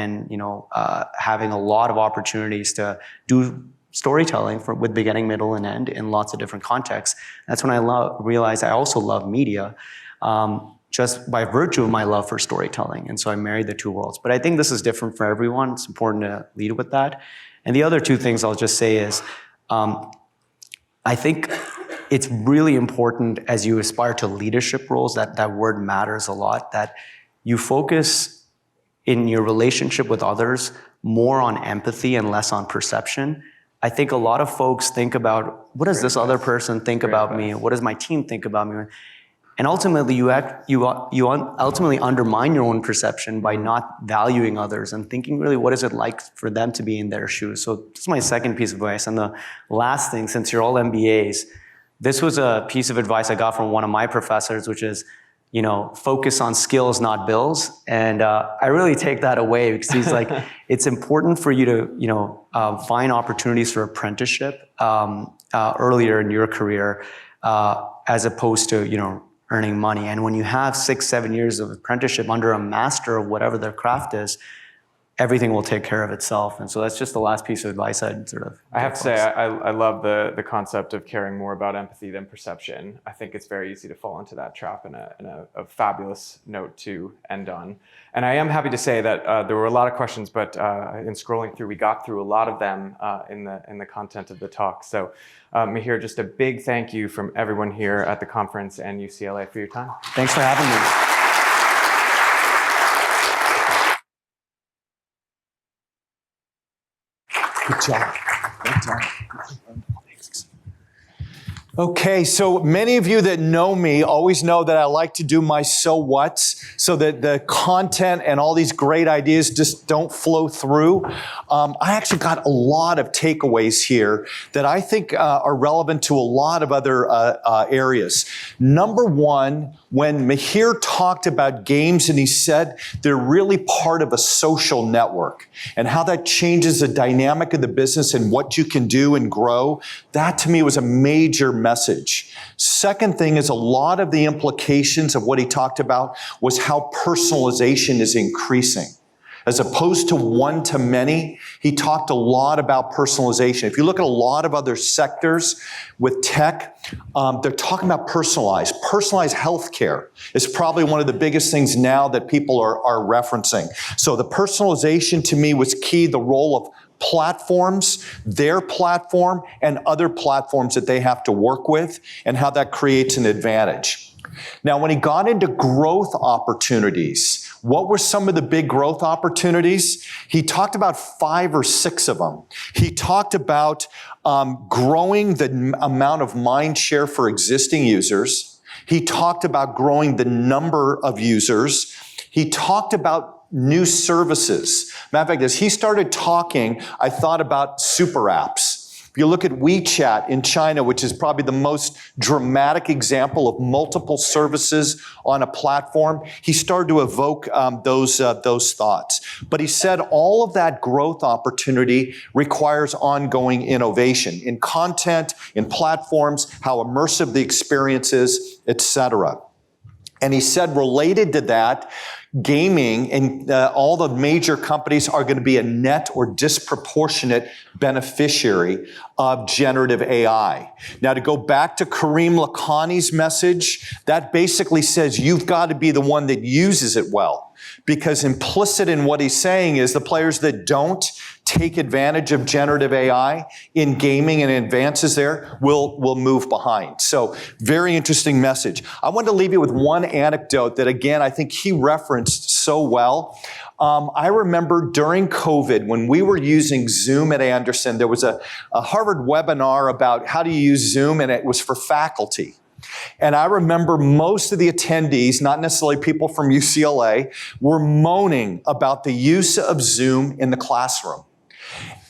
having a lot of opportunities to do storytelling with beginning, middle, and end in lots of different contexts. That's when I realized I also love media, just by virtue of my love for storytelling. And so I married the 2 worlds. But I think this is different for everyone. It's important to lead with that. And the other 2 things I'll just say is, I think it's really important as you aspire to leadership roles, that word matters a lot, that you focus in your relationship with others more on empathy and less on perception. I think a lot of folks think about, what does this other person think about me? What does my team think about me? And ultimately, you ultimately undermine your own perception by not valuing others and thinking really, what is it like for them to be in their shoes? So this is my second piece of advice. And the last thing, since you're all MBAs, this was a piece of advice I got from one of my professors, which is, focus on skills, not bills. And I really take that away because he's like, it's important for you to, find opportunities for apprenticeship earlier in your career as opposed to, earning money. And when you have 6-7 years of apprenticeship under a master of whatever their craft is, everything will take care of itself. And so that's just the last piece of advice I'd sort of... I have to say, I love the concept of caring more about empathy than perception. I think it's very easy to fall into that trap and a fabulous note to end on. And I am happy to say that there were a lot of questions, but in scrolling through, we got through a lot of them in the content of the talk. So Mihir, just a big thank you from everyone here at the conference and UCLA for your time. Thanks for having me. Good job. Good job. Okay, so many of you that know me always know that I like to do my so whats so that the content and all these great ideas just don't flow through. I actually got a lot of takeaways here that I think are relevant to a lot of other areas. Number one, when Mihir talked about games and he said they're really part of a social network and how that changes the dynamic of the business and what you can do and grow, that to me was a major message. Second thing is a lot of the implications of what he talked about was how personalization is increasing. As opposed to one-to-many, he talked a lot about personalization. If you look at a lot of other sectors with tech, they're talking about personalized. Personalized healthcare is probably one of the biggest things now that people are referencing. So the personalization to me was key, the role of platforms, their platform, and other platforms that they have to work with, and how that creates an advantage. Now, when he got into growth opportunities, what were some of the big growth opportunities? He talked about 5 or 6 of them. He talked about growing the amount of mind share for existing users. He talked about growing the number of users. He talked about new services. Matter of fact, as he started talking, I thought about super apps. If you look at WeChat in China, which is probably the most dramatic example of multiple services on a platform, he started to evoke those thoughts. But he said all of that growth opportunity requires ongoing innovation in content, in platforms, how immersive the experience is, etc. And he said related to that, gaming and all the major companies are going to be a net or disproportionate beneficiary of generative AI. Now, to go back to Kareem Lakhani's message, that basically says you've got to be the one that uses it well. Because implicit in what he's saying is the players that don't take advantage of generative AI in gaming and advances there will move behind. So very interesting message. I want to leave you with one anecdote that, again, I think he referenced so well. I remember during COVID, when we were using Zoom at Anderson, there was a Harvard webinar about how to use Zoom, and it was for faculty. And I remember most of the attendees, not necessarily people from UCLA, were moaning about the use of Zoom in the classroom.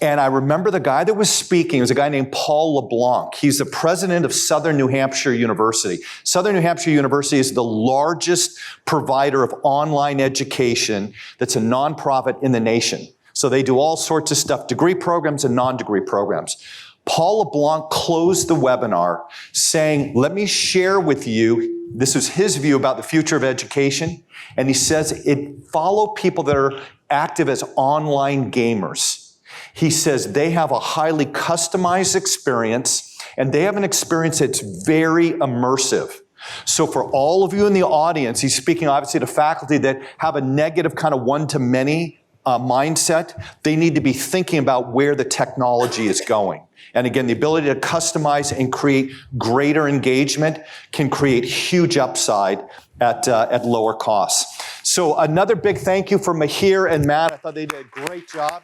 And I remember the guy that was speaking was a guy named Paul LeBlanc. He's the president of Southern New Hampshire University. Southern New Hampshire University is the largest provider of online education that's a nonprofit in the nation. So they do all sorts of stuff, degree programs and non-degree programs. Paul LeBlanc closed the webinar saying, let me share with you, this is his view about the future of education, and he says follow people that are active as online gamers. He says they have a highly customized experience, and they have an experience that's very immersive. So for all of you in the audience, he's speaking obviously to faculty that have a negative kind of one-to-many mindset. They need to be thinking about where the technology is going. And again, the ability to customize and create greater engagement can create huge upside at lower costs. So another big thank you for Mihir and Matt. I thought they did a great job.